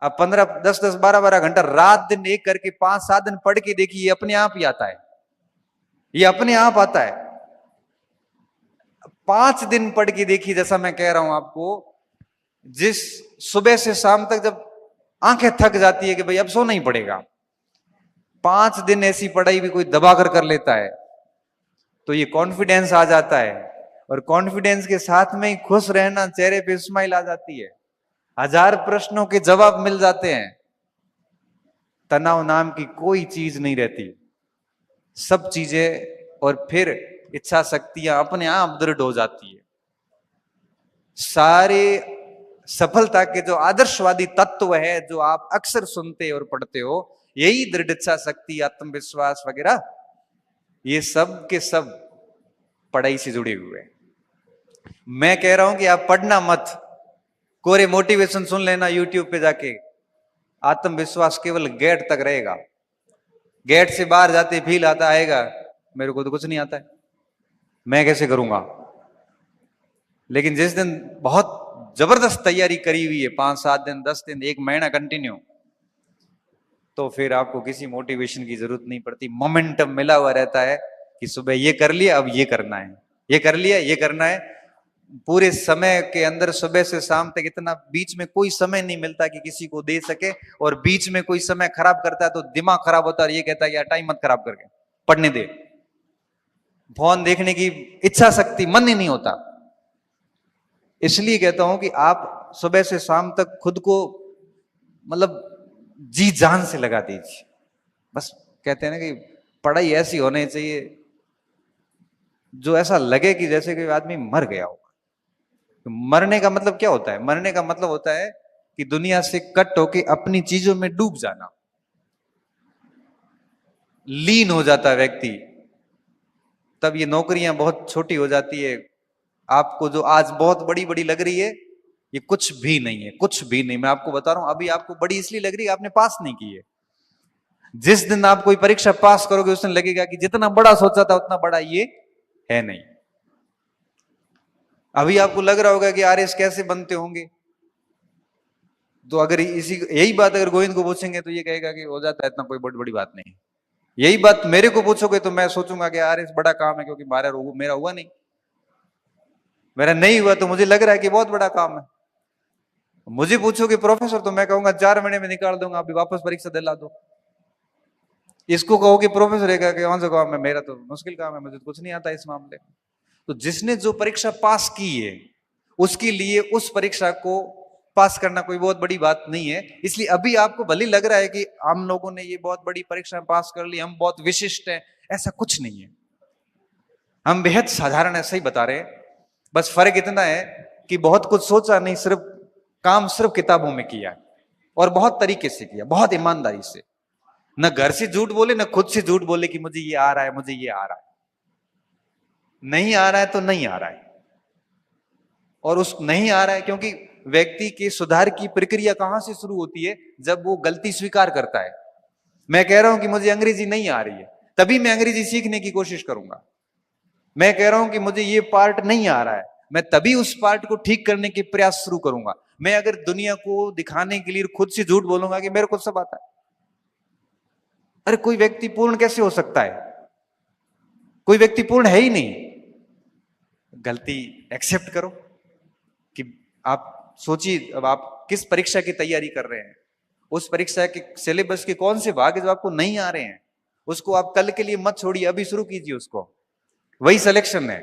अब 15 10 12 घंटा रात दिन एक करके 5 7 दिन पढ़ के देखिए, ये अपने आप ही आता है, ये अपने आप आता है। 5 दिन पढ़ के देखिए, जैसा मैं कह रहा हूं आपको, जिस सुबह से शाम तक जब आंखें थक जाती है कि भाई अब सोना ही पड़ेगा, 5 दिन ऐसी पढ़ाई भी कोई दबा कर लेता है, तो ये कॉन्फिडेंस आ जाता है। और कॉन्फिडेंस के साथ में ही खुश रहना, चेहरे पे स्माइल आ जाती है, 1000 प्रश्नों के जवाब मिल जाते हैं। तनाव नाम की कोई चीज नहीं रहती, सब चीजें, और फिर इच्छा शक्तियां अपने आप दृढ़ हो जाती है। सारे सफलता के जो आदर्शवादी तत्व है जो आप अक्सर सुनते और पढ़ते हो, यही दृढ़ इच्छा शक्ति, आत्मविश्वास वगैरह, ये सब के सब पढ़ाई से जुड़े हुए हैं। मैं कह रहा हूं कि आप पढ़ना मत, कोरे मोटिवेशन सुन लेना यूट्यूब पे जाके। आत्मविश्वास केवल गेट तक रहेगा, गेट से बाहर जाते फील आता आएगा, मेरे को तो कुछ नहीं आता है, मैं कैसे करूंगा। लेकिन जिस दिन बहुत जबरदस्त तैयारी करी हुई है, 5 7 दिन 10 दिन 1 महीना कंटिन्यू, तो फिर आपको किसी मोटिवेशन की जरूरत नहीं पड़ती। मोमेंटम मिला हुआ रहता है कि सुबह ये कर लिया, अब ये करना है, ये कर लिया, ये करना है। पूरे समय के अंदर सुबह से शाम तक इतना बीच में कोई समय नहीं मिलता कि किसी को दे सके, और बीच में कोई समय खराब करता है तो दिमाग खराब होता है, और ये कहता है यार टाइम मत खराब करके पढ़ने दे। फोन देखने की इच्छा शक्ति, मन ही नहीं होता। इसलिए कहता हूं कि आप सुबह से शाम तक खुद को मतलब जी जान से लगा दीजिए। बस कहते हैं ना कि पढ़ाई ऐसी होनी चाहिए जो ऐसा लगे कि जैसे कि आदमी मर गया हो। तो मरने का मतलब क्या होता है? मरने का मतलब होता है कि दुनिया से कट होके अपनी चीजों में डूब जाना, लीन हो जाता है व्यक्ति। तब ये नौकरियां बहुत छोटी हो जाती है। आपको जो आज बहुत बड़ी बड़ी लग रही है, ये कुछ भी नहीं है, कुछ भी नहीं। मैं आपको बता रहा हूं, अभी आपको बड़ी इसलिए लग रही है आपने पास नहीं की है। जिस दिन आप कोई परीक्षा पास करोगे उस दिन लगेगा कि जितना बड़ा सोचा था उतना बड़ा ये है नहीं। अभी आपको लग रहा होगा कि आरएस कैसे बनते होंगे, तो अगर इसी यही बात अगर गोविंद को पूछेंगे तो ये कहेगा कि हो जाता है, इतना कोई बहुत बड़ी बात नहीं। यही बात मेरे को पूछोगे तो मैं सोचूंगा कि आरएस बड़ा काम है, क्योंकि मेरा हुआ नहीं, मेरा नहीं हुआ तो मुझे लग रहा है कि बहुत बड़ा काम है। मुझे पूछोगे प्रोफेसर तो मैं कहूंगा 4 महीने में निकाल दूंगा, अभी वापस परीक्षा दिला दो। इसको कहोगे प्रोफेसर है कि कौन सा काम है, मेरा तो मुश्किल काम है, मुझे तो कुछ नहीं आता इस मामले में। तो जिसने जो परीक्षा पास की है उसके लिए उस परीक्षा को पास करना कोई बहुत बड़ी बात नहीं है। इसलिए अभी आपको भले लग रहा है कि हम लोगों ने ये बहुत बड़ी परीक्षा पास कर ली, हम बहुत विशिष्ट हैं, ऐसा कुछ नहीं है। हम बेहद साधारण है, सही बता रहे हैं। बस फर्क इतना है कि बहुत कुछ सोचा नहीं, सिर्फ काम सिर्फ किताबों में किया है, और बहुत तरीके से किया, बहुत ईमानदारी से। न घर से झूठ बोले, न खुद से झूठ बोले कि मुझे ये आ रहा है, मुझे ये आ रहा है। नहीं आ रहा है तो नहीं आ रहा है, और उस नहीं आ रहा है क्योंकि व्यक्ति के सुधार की प्रक्रिया कहां से शुरू होती है? जब वो गलती स्वीकार करता है। मैं कह रहा हूं कि मुझे अंग्रेजी नहीं आ रही है, तभी मैं अंग्रेजी सीखने की कोशिश करूंगा। मैं कह रहा हूं कि मुझे ये पार्ट नहीं आ रहा है, मैं तभी उस पार्ट को ठीक करने के प्रयास शुरू करूंगा। मैं अगर दुनिया को दिखाने के लिए खुद से झूठ बोलूंगा कि मेरे को सब आता है, अरे कोई व्यक्ति पूर्ण कैसे हो सकता है? कोई व्यक्ति पूर्ण है ही नहीं। गलती एक्सेप्ट करो कि आप सोचिए, अब आप किस परीक्षा की तैयारी कर रहे हैं, उस परीक्षा के सिलेबस के कौन से भाग जो आपको नहीं आ रहे हैं, उसको आप कल के लिए मत छोड़िए, अभी शुरू कीजिए उसको। वही सिलेक्शन है।